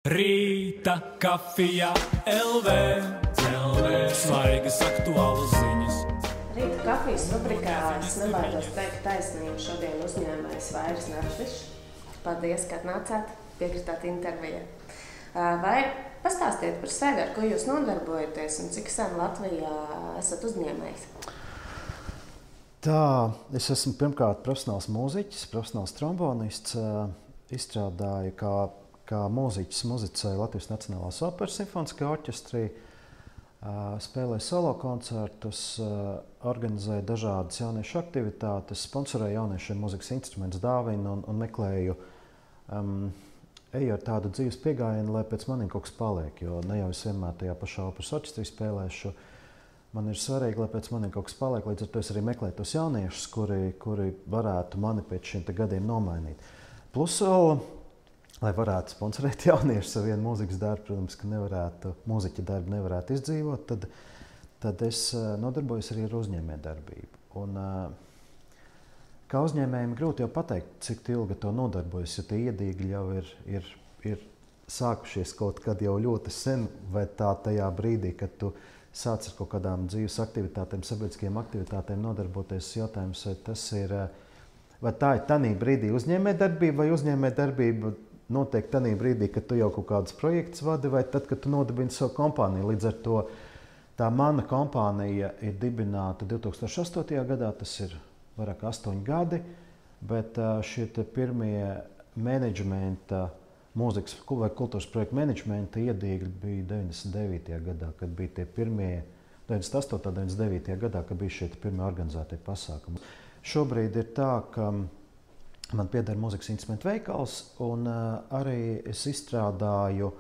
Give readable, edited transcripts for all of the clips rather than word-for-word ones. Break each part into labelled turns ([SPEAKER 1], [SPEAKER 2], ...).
[SPEAKER 1] Rīta kafija LV, svaigas aktuālas ziņas.
[SPEAKER 2] Rīta kafijas rubrikā es nebaidos teikt taisnību. Šodien uzņēmējs Vairis Narfišs. Paldies, ka atnācāt, piekritāt intervijai. Vai pastāstiet par sevi, ar ko jūs nodarbojaties un cik sen Latvijā esat uzņēmējs?
[SPEAKER 3] Tā, es esmu pirmkārt profesionāls mūziķis, profesionāls trombonists. Izstrādāju kā mūziķis, muzicēju Latvijas Nacionālās operas simfoniskajā orķestrī, spēlēju solo koncertus, organizēju dažādas jauniešu aktivitātes, sponsorēju jauniešiem mūzikas instrumentus, dāvinu un meklēju, eju ar tādu dzīves piegājienu, lai pēc maniem kaut kas paliek, jo ne jau es vienmēr tajā pašā operas orķestrī spēlēšu. Man ir svarīgi, lai pēc maniem kaut kas paliek, līdz ar to es arī meklēju tos jauniešus, kuri varētu mani pēc šiem gadiem nomainīt. Plus vēl, lai varētu sponsorēt jauniešus ar vienu mūzikas darbu, protams, ka mūziķa darbu nevarētu izdzīvot, tad es nodarbojos arī ar uzņēmējdarbību. Un, kā uzņēmējiem grūti jau pateikt, cik ilgi to nodarbojos, jo tie iedīgļi jau ir sākušies kaut kad jau ļoti sen, vai tā tajā brīdī, kad tu sāc ar kaut kādām dzīves aktivitātēm, sabiedriskajām aktivitātēm nodarboties, jautājums, vai tā ir tanī brīdī uzņēmējdarbība, vai uzņēmējdarbība notiek tanī brīdī, kad tu jau kaut kādus projektus vadi, vai tad, kad tu nodibini savu kompāniju. Līdz ar to tā mana kompānija ir dibināta 2008. gadā, tas ir vairāk kā 8 gadi, bet šie pirmie menedžmenta, mūzikas vai kultūras projektu menedžmenta iedīgļi bija 99. gadā, kad bija tie pirmie, 98. un 99. gadā, kad bija šie pirmie organizētie pasākumi. Šobrīd ir tā, ka man pieder mūzikas instrumentu veikals, un arī es izstrādāju,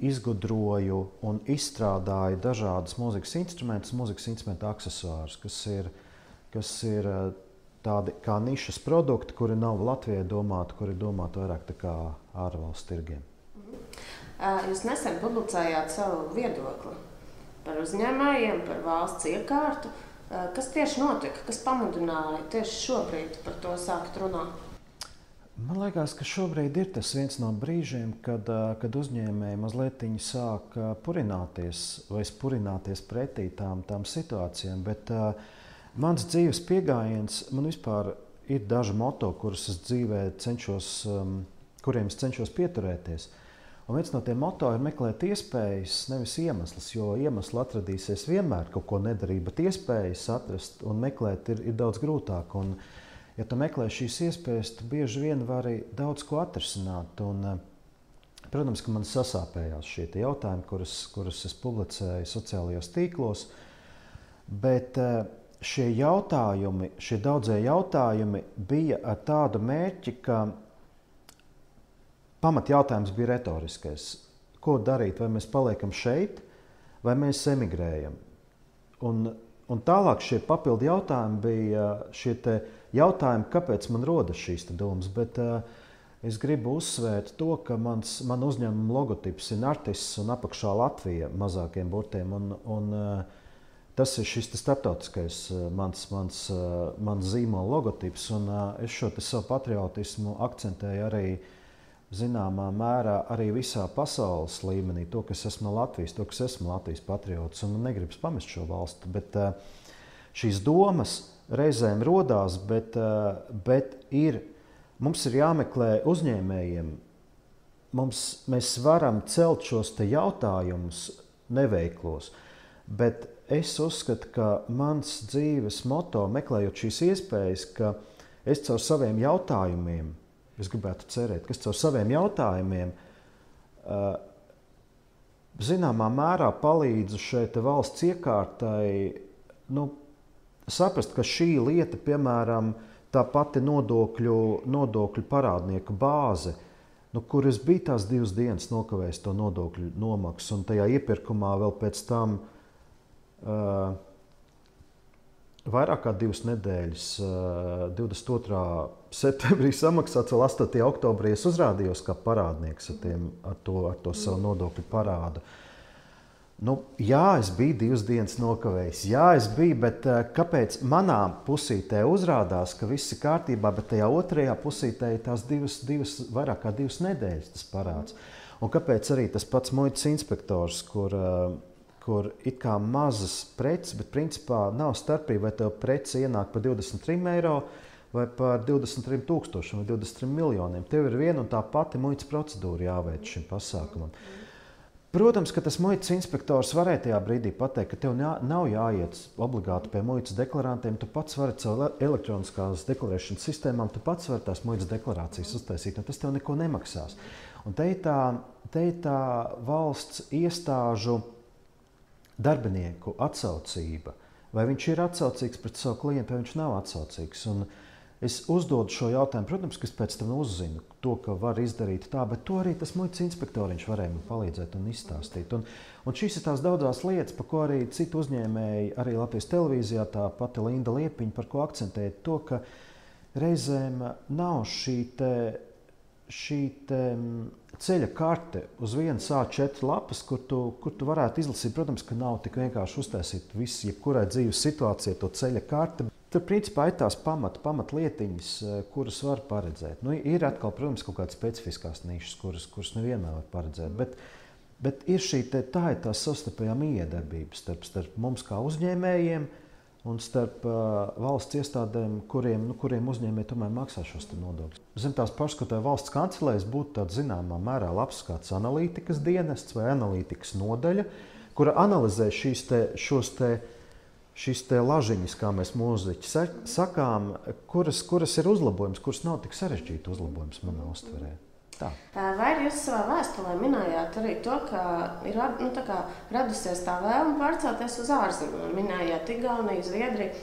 [SPEAKER 3] izgudroju un izstrādāju dažādas mūzikas instrumentu aksesuārus, kas ir tādi kā nišas produkti, kuri nav Latvijai domāti, kuri ir domāti vairāk tā kā ārvalstu tirgiem.
[SPEAKER 2] Jūs nesen publicējāt savu viedokli par uzņēmējiem, par valsts iekārtu. Kas tieši notika? Kas pamudināja tieši šobrīd par to sākt runāt?
[SPEAKER 3] Man liekas, ka šobrīd ir tas viens no brīžiem, kad uzņēmēji mazliet sāk purināties vai spurināties pretī tām situācijām. Bet mans dzīves piegājiens, man vispār ir daži moto, kuriem es cenšos pieturēties. Un viens no tiem moto ir meklēt iespējas, nevis iemeslus, jo iemesli atradīsies vienmēr, kaut ko nedarīt, bet iespējas atrast un meklēt ir daudz grūtāk. Un, ja tu meklē šīs iespējas, tu bieži vien vari daudz ko atrisināt. Un, protams, ka man sasāpējās šie jautājumi, kurus es publicēju sociālajos tīklos, bet šie daudzie jautājumi bija ar tādu mērķi, ka pamatjautājums bija retoriskais. Ko darīt? Vai mēs paliekam šeit, vai mēs emigrējam? Un tālāk šie papildu jautājumi bija šie jautājumi, kāpēc man rodas šīs domas. Bet es gribu uzsvērt to, ka man uzņēmuma logotips ir Nartis un apakšā Latvija mazākiem burtiem. Un tas ir šis starptautiskais mans zīmola logotips. Un es šo savu patriotismu akcentēju arī zināmā mērā arī visā pasaules līmenī, to, kas esmu no Latvijas, to, kas esmu Latvijas patriots, un negribas pamest šo valstu. Bet šīs domas reizēm rodās, bet mums ir jāmeklē uzņēmējiem. Mēs varam celt šos jautājumus neveiklos, bet es uzskatu, ka mans dzīves moto, meklējot šīs iespējas, ka es caur saviem jautājumiem, es gribētu cerēt, ka caur saviem jautājumiem zināmā mērā palīdzu šeit valsts iekārtai saprast, ka šī lieta, piemēram, tā pati nodokļu parādnieku bāze, kur es biju tās 2 dienas nokavējis to nodokļu nomaksu, un tajā iepirkumā vēl pēc tam vairāk kā 2 nedēļas, 22. septembrī samaksāts, vēl 8. oktobrī es uzrādījos kā parādnieks ar to savu nodokļu parādu. Jā, es biju 2 dienas nokavējis, bet kāpēc manā pusītē uzrādās, ka viss ir kārtībā, bet tajā otrajā pusītē ir tās vairāk kā 2 nedēļas tas parāds. Un kāpēc arī tas pats muitas inspektors, kur it kā mazas preces, bet principā nav starpība, vai tev prece ienāk par 23 eiro vai par 23 000 vai 23 miljoniem. Tev ir viena un tā pati muitas procedūra jāveic šim pasākumam. Protams, ka tas muitas inspektors varēja tajā brīdī pateikt, ka tev nav jāiet obligāti pie muitas deklarantiem. Tu pats vari caur elektroniskās deklarēšanas sistēmām, tu pats vari tās muitas deklarācijas uztaisīt, un tas tev neko nemaksās. Un te ir tā valsts iestāžu darbinieku atsaucība. Vai viņš ir atsaucīgs pret savu klientu, vai viņš nav atsaucīgs. Un es uzdodu šo jautājumu, protams, ka es pēc tam uzzinu to, ka var izdarīt tā, bet to arī tas muitas inspektoriņš varēja man palīdzēt un izstāstīt. Un šīs ir tās daudzās lietas, par ko arī citu uzņēmēji, arī Latvijas televīzijā, tā pati Linda Liepiņa, par ko akcentēja to, ka reizēm nav šī ceļa karte uz vienas A4 lapas, kur tu varētu izlasīt. Protams, ka nav tik vienkārši uztaisīt visu, jebkurai dzīves situācijai to ceļa karti. Tur principā ir tās pamatlietiņas, kuras var paredzēt. Nu, ir atkal, protams, kaut kādas specifiskās nišas, kuras nevienmēr var paredzēt. Bet ir tā ir tā savstarpējā miedarbība starp mums kā uzņēmējiem un starp valsts iestādēm, kuriem uzņēmēji tomēr maksā šos nodokļus. Zem tās pašas, ka tā valsts kancelēs būtu tāds zināmā mērā labs kāds analītikas dienests vai analītikas nodaļa, kura analizē šīs lažiņas, kā mēs mūziķi sakām, kuras ir uzlabojums, kuras nav tik sarežģīti uzlabojums manā uztverē. Tā.
[SPEAKER 2] Vai jūs savā vēstulē minējāt arī to, ka ir radusies tā vēlme pārcelties uz ārzemēm? Minējāt Igauniju, Zviedriju.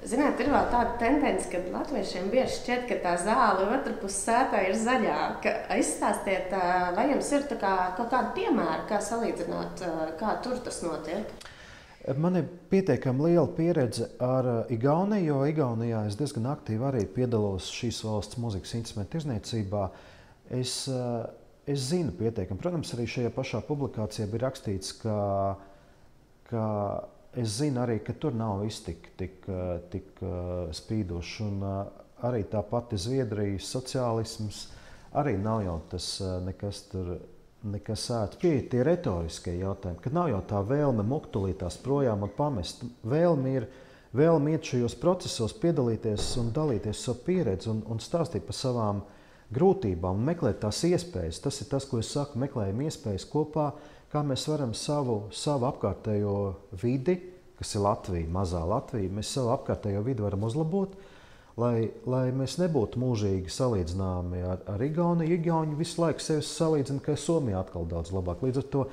[SPEAKER 2] Ziniet, ir vēl tāda tendence, ka latviešiem bieži šķiet, ka tā zāle otra puse sētā ir zaļāka. Izstāstiet, vai jums ir kaut kādi piemēri, kā salīdzināt, kā tur tas notiek?
[SPEAKER 3] Man ir pietiekami liela pieredze ar Igauniju, jo Igaunijā es diezgan aktīvi arī piedalos šīs valsts mūzikas instrumentu tirzniecībā. Es zinu pietiekami. Protams, arī šajā pašā publikācijā bija rakstīts, ka es zinu arī, ka tur nav viss tik spīdoši. Un arī tā pati Zviedrijas sociālisms arī nav jau tas nekas ērts. Tie retoriskie jautājumi, kad nav jau tā vēlme muktulītās projām un pamest. Vēlme iet šajos procesos, piedalīties un dalīties savu pieredzi un stāstīt par savām grūtībām un meklēt tās iespējas. Tas ir tas, ko es saku, meklējam iespējas kopā, kā mēs varam savu apkārtējo vidi, kas ir Latvija, mazā Latvija, mēs savu apkārtējo vidi varam uzlabot, lai mēs nebūtu mūžīgi salīdzināmi ar Igauniju. Igauni visu laiku sevi salīdzina, ka Somija atkal daudz labāk. Līdz ar to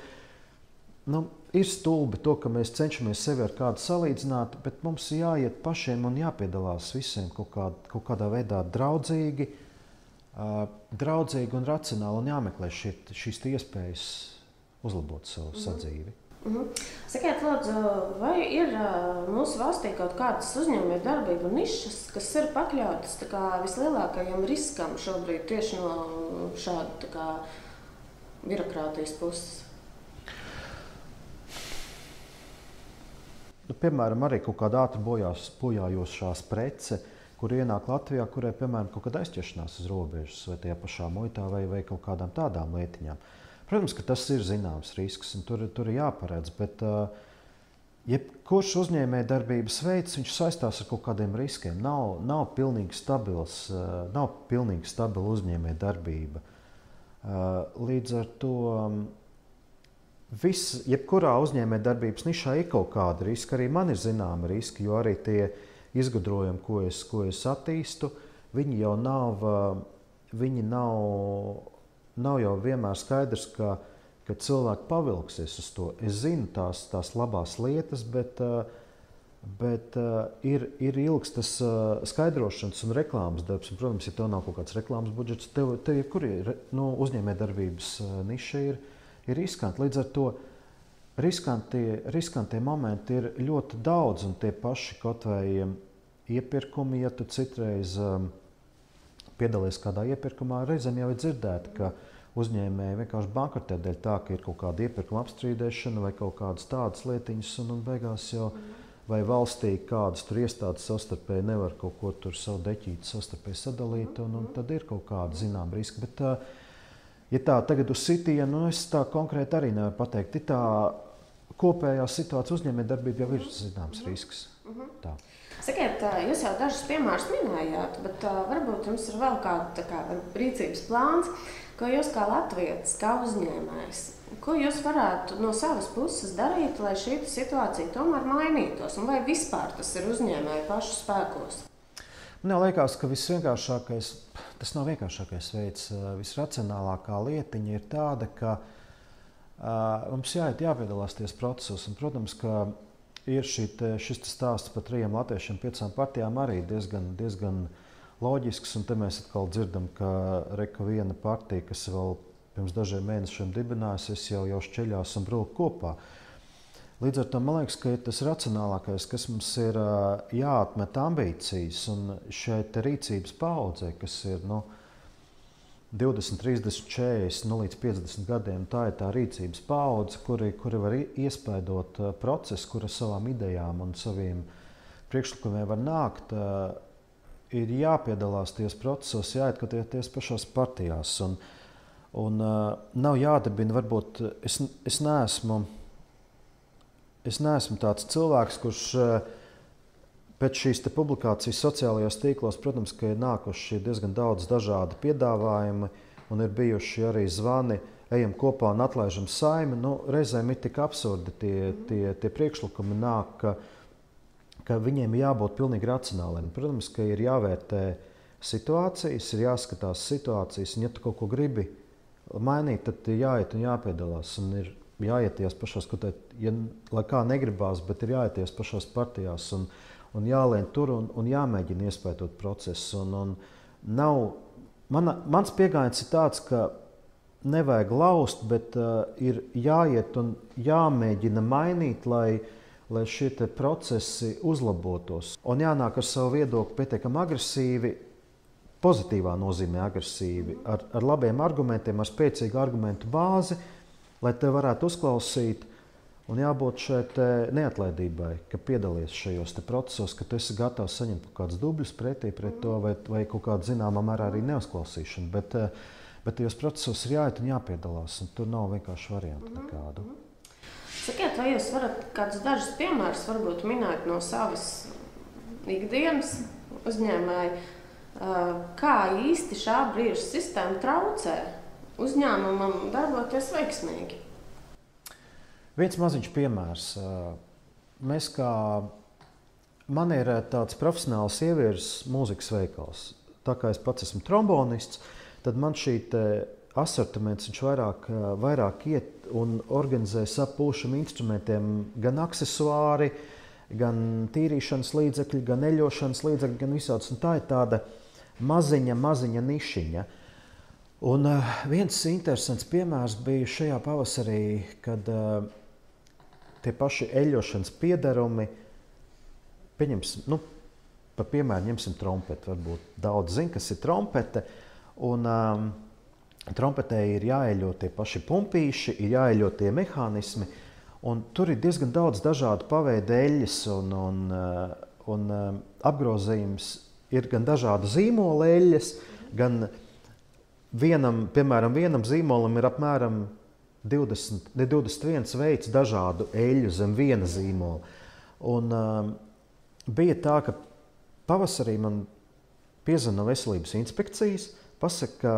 [SPEAKER 3] ir stulbi to, ka mēs cenšamies sevi ar kādu salīdzināt, bet mums jāiet pašiem un jāpiedalās visiem kaut kādā veidā draudzīgi un racionāli un jāmeklē šīs iespējas uzlabot savu sadzīvi.
[SPEAKER 2] Sakiet, lūdzu, vai ir mūsu valstī kaut kādas uzņēmēju darbību nišas, kas ir pakļautas vislielākajam riskam šobrīd tieši no šāda birokrātijas puses?
[SPEAKER 3] Piemēram, arī kaut kāda ātri bojājošās prece, kur ienāk Latvijā, kurai, piemēram, kaut kāda aizķeršanās uz robežas, vai tajā pašā muitā, vai kaut kādām tādām lietiņām. Protams, ka tas ir zināms risks, un tur ir jāparedz, bet jebkurš uzņēmējdarbības veids, viņš saistās ar kaut kādiem riskiem. Nav pilnīgi stabila uzņēmējdarbība. Līdz ar to jebkurā uzņēmējdarbības nišā ir kaut kāda riska. Arī man ir zināma riska, jo arī tie izgudrojumi, ko es attīstu, viņi jau nav jau vienmēr skaidrs, ka cilvēki pavilksies uz to. Es zinu tās labās lietas, bet ir ilgs tas skaidrošanas un reklāmas darbs. Un, protams, ja tev nav kaut kāds reklāmas budžets, tev uzņēmējdarbības niša ir riskanti. Līdz ar to riskantie momenti ir ļoti daudz, un tie paši kaut vai iepirkumi, ja tu citreiz piedalies kādā iepirkumā, reizēm jau ir dzirdēti, ka uzņēmēji vienkārši bankrotē dēļ tā, ka ir kaut kāda iepirkuma apstrīdēšana vai kaut kādas tādas lietiņas, un beigās jau vai valstī kādas tur iestādes savstarpēji nevar kaut ko tur savu deķīti savstarpēji sadalīt, un tad ir kaut kāda zinām riska. Bet Ja tā tagad uz sitienu, es tā konkrēti arī nevaru pateikt. Tā kopējā situācija uzņēmējdarbība jau ir zināms risks. Tā.
[SPEAKER 2] Sakiet, jūs jau dažus piemērus minējāt, bet varbūt jums ir vēl kāda rīcības plāns, ko jūs kā latvietis, kā uzņēmējs, ko jūs varētu no savas puses darīt, lai šī situācija tomēr mainītos, un vai vispār tas ir uzņēmēju pašu spēkos?
[SPEAKER 3] Man liekas, ka visvienkāršākais, tas nav vienkāršākais veids, visracionālākā lietiņa ir tāda, ka mums jāpiedalās tajos procesos. Un, protams, ka ir šis stāsts par 3 latviešiem, 5 partijām arī diezgan loģisks. Un te mēs atkal dzirdam, ka viena partija, kas vēl pirms dažiem mēnešiem dibinājusies, jau šķeļās un brūk kopā. Līdz ar to man liekas, ka ir tas racionālākais, kas mums ir jāatmet ambīcijas. Un šeit rīcības paudzē, kas ir 20, 30, 40 līdz 50 gadiem, tā ir tā rīcības paudze, kuri var iespaidot procesu, kura savām idejām un saviem priekšlikumiem var nākt. Ir jāpiedalās tajos procesos, jāietkatieties pašās partijās. Un nav jādibina, varbūt es neesmu tāds cilvēks, kurš pēc šīs publikācijas sociālajos tīklos, protams, ka ir nākuši diezgan daudz dažādu piedāvājumu un ir bijuši arī zvani, ejam kopā un atlaižam Saimi. Reizēm ir tik absurdi tie priekšlikumi nāk, ka viņiem jābūt pilnīgi racionāliem. Protams, ka ir jāvērtē situācijas, ir jāskatās situācijas, un ja tu kaut ko gribi mainīt, tad jāiet un jāpiedalās. Un ir jāieties pašās, lai kā negribās, bet ir jāieties pašās partijās un jālien tur un jāmēģina iespētot procesu. Mans pieejams ir tāds, ka nevajag laust, bet ir jāiet un jāmēģina mainīt, lai šie procesi uzlabotos. Un jānāk ar savu viedokli pietiekami agresīvi, pozitīvā nozīmē agresīvi, ar labiem argumentiem, ar spēcīgu argumentu bāzi, lai te varētu uzklausīt, un jābūt šeit neatlaidībai, ka piedalies šajos procesos, ka tu esi gatavs saņemt kaut kādus dubļus pretī pret to, vai kaut kādu zināmā mērā arī neuzklausīšanu. Bet tajos procesos ir jāiet un jāpiedalās, un tur nav vienkārši variantu nekādu.
[SPEAKER 2] Sakiet, vai jūs varat kādus dažus piemērus varbūt minēt no savas ikdienas uzņēmēji, kā īsti šā brīža sistēma traucē uzņēmumam darboties veiksmīgi?
[SPEAKER 3] Viens maziņš piemērs. Man ir tāds profesionāls ievieris mūzikas veikals. Tā kā es pats esmu trombonists, tad man šī asortiments vairāk iet un organizē sapūšam instrumentiem gan aksesuāri, gan tīrīšanas līdzekļi, gan eļošanas līdzekļi, gan visāds. Un tā ir tāda maziņa nišiņa. Un viens interesants piemērs bija šajā pavasarī, kad tie paši eļošanas piedarumi, par piemēru ņemsim trompeti. Varbūt daudz zina, kas ir trompete. Un trompetē ir jāeļo tie paši pumpīši, ir jāeļo tie mehānismi. Un tur ir diezgan daudz dažādu paveidu eļļas un apgrozījums. Ir gan dažādu zīmolu eļļas, gan vienam zīmolam ir apmēram 21 veids dažādu eļļu zem viena zīmola. Un bija tā, ka pavasarī man piezvana no veselības inspekcijas, pasaka, ka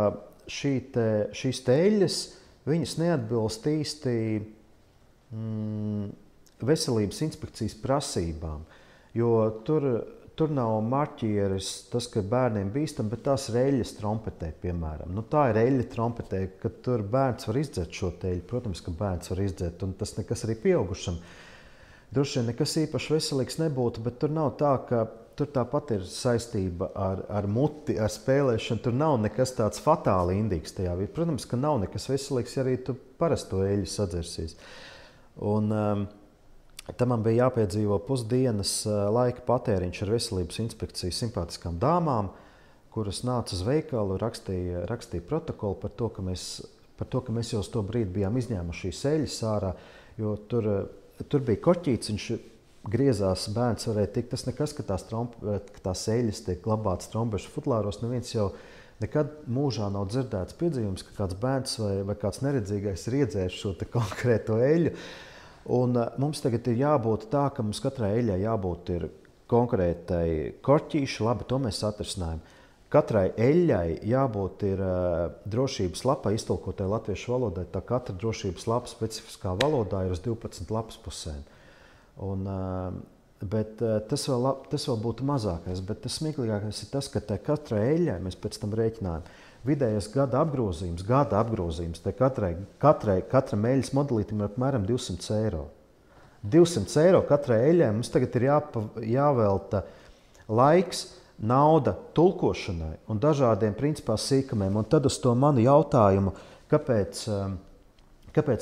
[SPEAKER 3] šīs eļļas viņas neatbilst īsti veselības inspekcijas prasībām, jo tur nav marķieris, tas, ka bērniem bīstam, bet tās ir eļļas trompetē, piemēram. Tā ir eļļa trompetē, ka tur bērns var izdzert šo eļļu. Protams, ka bērns var izdzert, un tas nekas arī pieaugušam. Droši vien nekas īpaši veselīgs nebūtu, bet tur nav tā, ka tur tāpat ir saistība ar muti, ar spēlēšanu. Tur nav nekas tāds fatāli indīgs tajā. Protams, ka nav nekas veselīgs, ja arī tu parasto eļļu sadzersies. Un tam man bija jāpiedzīvo pusdienas laika patēriņš ar veselības inspekcijas simpātiskām dāmām, kuras nāca uz veikalu, rakstīja protokolu par to, ka mēs jau uz to brīdi bijām izņēmuši šīs eļļas ārā, jo tur bija koķīts, viņš griezās, bērns varēja tikt. Tas nekas, ka tās eļļas tiek glabātas trombešu futlāros, neviens jau nekad mūžā nav dzirdēts piedzīvums, ka kāds bērns vai kāds neredzīgais ir iedzēris šo konkrēto eļļu. Un mums tagad ir jābūt tā, ka mums katrai eļļai jābūt ir konkrētai korķīši, labi, to mēs atrisinājam. Katrai eļļai jābūt ir drošības lapai iztulkotai latviešu valodai, tā katra drošības lapa specifiskā valodā ir uz 12 lapas pusēm. Bet tas vēl būtu mazākais, bet tas smieklīgākais ir tas, ka katrai eļļai mēs pēc tam rēķinājam. Vidējais gada apgrozījums katram eļļas modelītim ir apmēram 200 eiro. 200 eiro katrai eļļai mums tagad ir jāvelta laiks, nauda tulkošanai un dažādiem principā sīkumiem. Un tad uz to manu jautājumu, kāpēc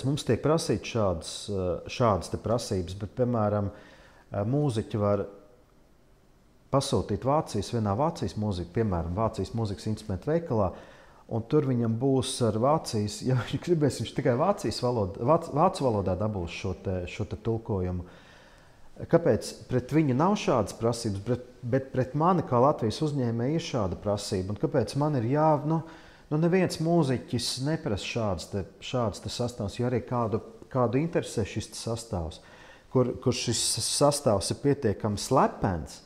[SPEAKER 3] mums tiek prasīt šādas te prasības, bet, piemēram, mūziķi var pasūtīt Vācijas mūziku, piemēram, Vācijas mūzikas instrumentu veikalā, un tur viņam būs ar Vācijas, ja viņš gribēs, viņš tikai vācu valodā dabūs šo te tulkojumu. Kāpēc pret viņu nav šādas prasības, bet pret mani kā Latvijas uzņēmēju ir šāda prasība? Un kāpēc man ir neviens mūziķis neprasa šādas te sastāvs, jo arī kādu interesē šis sastāvs, kur šis sastāvs ir pietiekami slepens,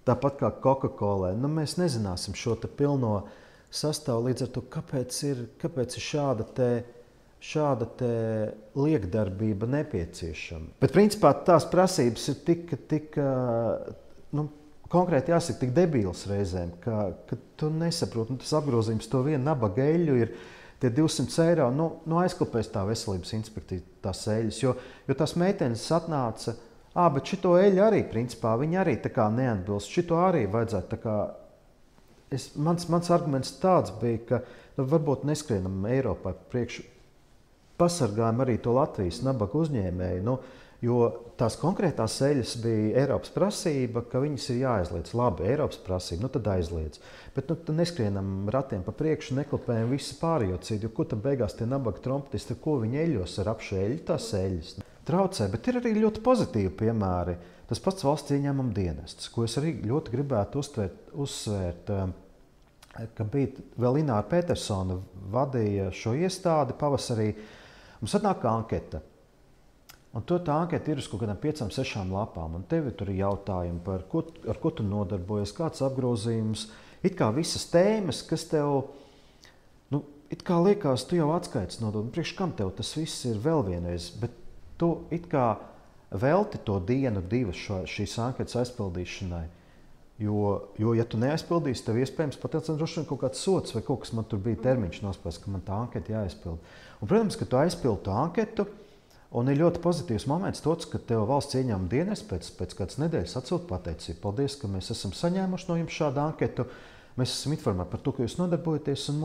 [SPEAKER 3] tāpat kā Coca-Cola. Mēs nezināsim šo te pilno sastāvu, līdz ar to, kāpēc ir šāda te liekdarbība nepieciešama. Bet principā tās prasības ir tik konkrēti jāsaka, tik debīls reizēm, ka tu nesaproti, tas apgrozījums to vienu nabaga eļļu ir tie 200 eiro, aizklapēs tā veselības inspekcija tās eļļas, jo tās meitenes atnāca, bet šito eļļu arī, principā, viņi arī tā kā neatbilst, šito arī vajadzētu tā kā, mans arguments tāds bija, ka varbūt neskrienam Eiropā priekšu, pasargājam arī to Latvijas nabaga uzņēmēju, jo tās konkrētās eļļas bija Eiropas prasība, ka viņas ir jāaizliedz. Labi, Eiropas prasība, tad aizliedz. Bet tad neskrienam ratiem pa priekšu, neklapējam visu pārējo citu, jo ko tad beigās tie nabaga trompetisti, ko viņi eļļos ar apšu eļļu, tās eļļas traucē. Bet ir arī ļoti pozitīvi piemēri. Tas pats valsts ieņēmuma dienests, ko es arī ļoti gribētu uzsvērt, ka bija vēl Ināra Petersona vadīja šo iestādi pavasarī. Mums atnāk anketa. Un tā anketa ir uz kaut kādām 5-6 lapām. Un tev tur ir jautājumi par, ar ko tu nodarbojies, kāds apgrozījums. It kā visas tēmas, kas tev, it kā liekas, tu jau atskaits nodod. Priekš kam tev tas viss ir vēl vienreiz? Bet tu it kā velti to dienu, divas šīs anketas aizpildīšanai. Jo ja tu neaizpildīsi, tev iespējams pateic, droši vien kaut kāds sots vai kaut kas man tur bija termiņš nospēs, ka man tā anketa jāaizpild. Un, protams, ka tu aizpildi to anketu, un ir ļoti pozitīvs moments tāds, ka tev valsts ieņēmuma dienests pēc kādas nedēļas atsūta pateicību. Paldies, ka mēs esam saņēmuši no jums šādu anketu. Mēs esam informēti par to, ka jūs nodarbojaties un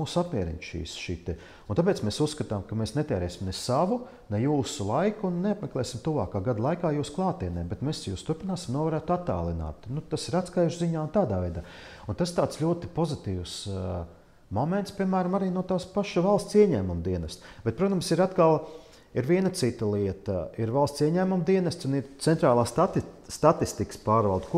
[SPEAKER 3] mūs apmierina šī te. Un tāpēc mēs uzskatām, ka mēs netērēsim ne savu, ne jūsu laiku un neapmeklēsim tuvākā gada laikā jūs klātienē, bet mēs jūs turpināsim novērēt attālināt. Tas ir atskaišu ziņā un tādā veidā. Un tas tāds ļoti pozitīvs moments, piemēram, arī no tās paša valsts ieņēmuma dienesta. Bet, protams, ir viena cita lieta. Ir valsts ieņēmuma dienests un ir centrālā statistikas pārvalde,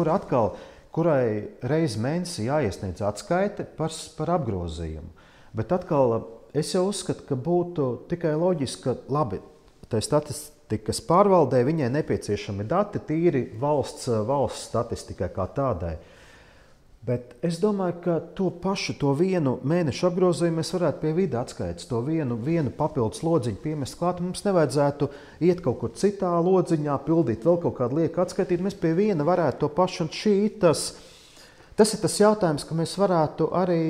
[SPEAKER 3] kurai reizi mēnesī jāiesniedz atskaite par apgrozījumu. Bet atkal es jau uzskatu, ka būtu tikai loģiski, ka labi, tai statistikas pārvaldē viņai nepieciešami dati tīri valsts statistikai kā tādai. Bet es domāju, ka to vienu mēnešu apgrozījumu mēs varētu pie vida atskaites, to vienu papildus lodziņu piemest klāt. Mums nevajadzētu iet kaut kur citā lodziņā, pildīt vēl kaut kādu lieku atskaitīt. Mēs pie viena varētu to pašu, un tas ir tas jautājums, ka mēs varētu arī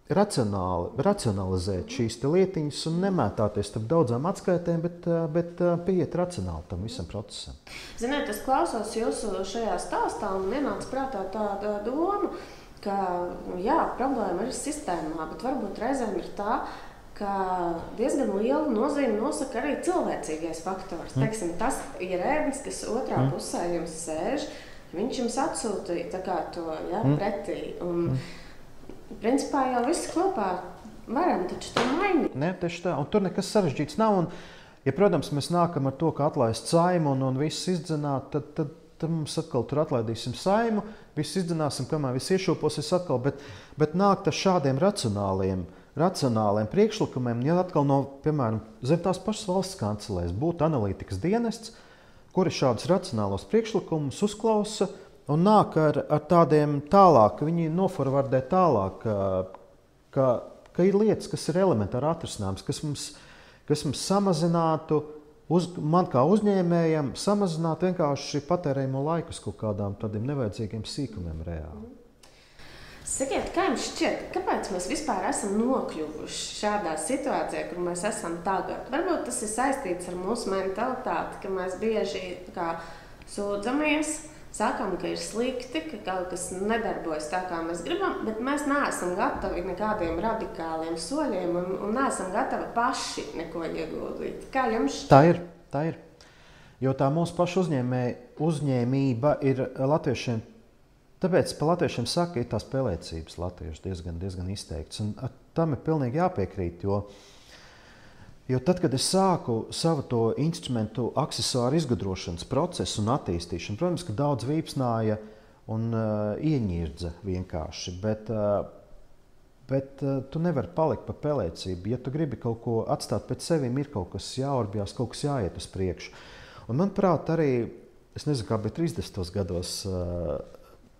[SPEAKER 3] racionalizēt šīs lietiņas un nemētāties starp daudzām atskaitēm, bet pieiet racionāli tam visam procesam.
[SPEAKER 2] Ziniet, es klausos jūsu šajā stāstā un ienāca prātā tāda doma, ka problēma ir sistēmā, bet varbūt reizēm ir tā, ka diezgan lielu nozīmi nosaka arī cilvēcīgais faktors. Teiksim, tas ierēdnis, kas otrā pusē jums sēž, viņš jums atsūtīja tā kā to pretī. Principā jau viss kopā varam taču to mainīt.
[SPEAKER 3] Ne, tieši tā. Un tur nekas sarežģīts nav. Un, ja, protams, mēs nākam ar to, ka atlaist Saimu un viss izdzenāt, tad tad mums atkal tur atlaidīsim Saimu, visu izdzināsim, kamēr viss iešūposies atkal, bet nākt ar šādiem racionāliem priekšlikumiem, ja atkal no, piemēram, zem tās pašas valsts kancelēs būtu analītikas dienests, kuri šādus racionālos priekšlikumus uzklausa un nāk ar tādiem tālāk, viņi noforvardē tālāk, ka ir lietas, kas ir elementāri atrisināmas, kas mums samazinātu, man kā uzņēmējam, samazināt vienkārši patērējumu laiku uz kaut kādām tādiem nevajadzīgiem sīkumiem reāli.
[SPEAKER 2] Sakiet, kā jums šķiet, kāpēc mēs vispār esam nokļuvuši šādā situācijā, kur mēs esam tagad? Varbūt tas ir saistīts ar mūsu mentalitāti, ka mēs bieži sūdzamies, sakām, ka ir slikti, ka kaut kas nedarbojas tā, kā mēs gribam, bet mēs neesam gatavi nekādiem radikāliem soļiem un neesam gatavi paši neko ieguldīt. Kā jums šķiet?
[SPEAKER 3] Tā ir. Jo tā mūsu paša uzņēmība ir latviešiem, tāpēc pa latviešiem saka, ir tās pelēcības latvieši diezgan izteikts. Un tam ir pilnīgi jāpiekrīt, jo tad, kad es sāku savu to instrumentu aksesuāru izgudrošanas procesu un attīstīšanu, protams, ka daudz vīpsnāja un ieņirdza vienkārši, bet tu nevari palikt pa pelēcību. Ja tu gribi kaut ko atstāt pēc sevim, ir kaut kas jāurbjās, kaut kas jāiet uz priekšu. Un manuprāt, arī, es nezinu, kā bija 30. gados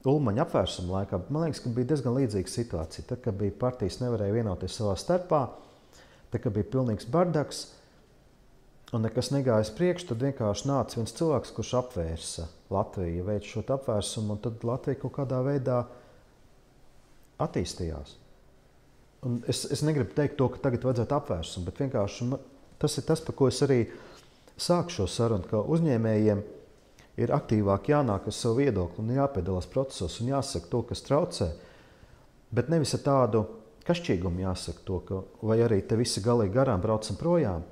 [SPEAKER 3] Ulmaņa apvērsuma laikā, man liekas, ka bija diezgan līdzīga situācija. Tad, kad bija partijas nevarēja vienoties savā starpā, tad, kad bija pilnīgs bardaks un nekas negājas priekš, tad vienkārši nāca viens cilvēks, kurš apvērsa Latviju, veica šo apvērsumu, un tad Latvija kaut kādā veidā attīstījās. Un es negribu teikt to, ka tagad vajadzētu apvērsumu, bet vienkārši tas ir tas, par ko es arī sāku šo sarunu, ka uzņēmējiem ir aktīvāk jānāk ar savu viedokli un jāpiedalās procesos un jāsaka to, kas traucē, bet nevis ar tādu kašķīgumu jāsaka to, vai arī te visi galīgi garām braucam projām,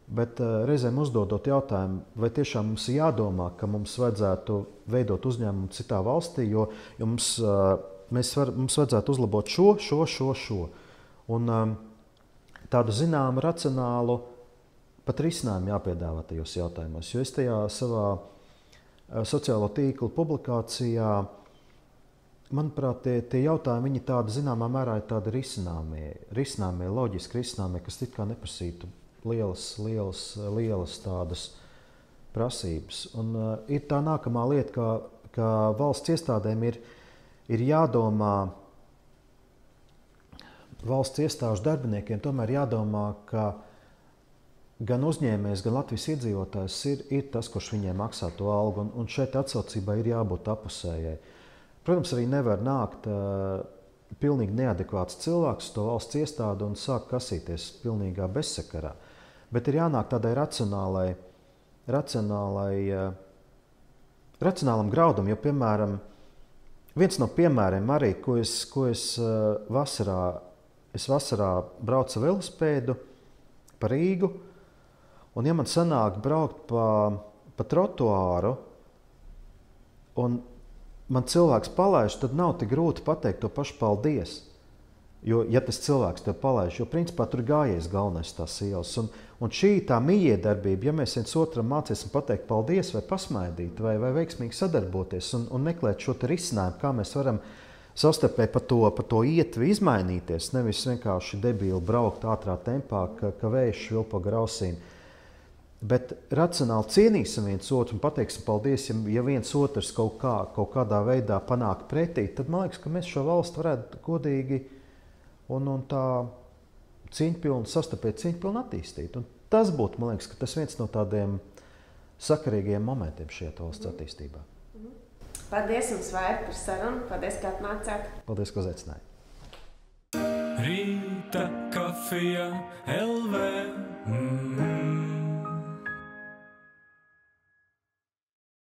[SPEAKER 3] bet reizēm uzdodot jautājumu, vai tiešām mums ir jādomā, ka mums vajadzētu veidot uzņēmumu citā valstī, jo mums vajadzētu uzlabot šo. Un tādu zināmu, racionālu pat risinājumu jāpiedāvā tajos jautājumos. Jo es tajā savā sociālo tīklu publikācijā, manuprāt, tie jautājumi, viņi tādi zināmā mērā ir tādi risināmie, loģiski risināmie, kas it kā neprasītu lielas tādas prasības. Un ir tā nākamā lieta, ka valsts iestādēm ir jādomā, valsts iestāžu darbiniekiem tomēr jādomā, ka gan uzņēmējs, gan Latvijas iedzīvotājs ir tas, kurš viņiem maksā to algu, un šeit atsaucībai ir jābūt apusējai. Protams, arī nevar nākt pilnīgi neadekvāts cilvēks uz to valsts iestādi un sākt kasīties pilnīgā bezsakarā. Bet ir jānāk tādai racionālam graudam, jo, piemēram, viens no piemēriem arī, ko es vasarā braucu velosipēdu pa Rīgu, un ja man sanāk braukt pa trotuāru, un man cilvēks palaiž, tad nav tik grūti pateikt to pašu paldies. Jo, ja tas cilvēks tev palaiž, jo principā tur gājies galvenais tās ielas. Un šī tā mijiedarbība, ja mēs viens otram mācīsim pateikt paldies vai pasmaidīt, vai veiksmīgi sadarboties un meklēt šo te risinājumu, kā mēs varam savstarpēji pa to ietvi izmainīties, nevis vienkārši debīli braukt ātrā tempā, ka vējš vilpo grausīm. Bet racionāli cienīsim viens otru un pateiksim paldies, ja viens otrs kaut kādā veidā panāk pretī, tad man liekas, ka mēs šo valstu varētu godīgi un tā cieņpilni, savstarpēji cieņpilni attīstīt. Un tas būtu, man liekas, ka tas viens no tādiem sakarīgiem momentiem šajā valsts attīstībā.
[SPEAKER 2] Paldies jums, Vair, par sarunu. Paldies, ka atnācāt.
[SPEAKER 3] Paldies, ka uzaicinājāt.
[SPEAKER 1] Rīta kafija LV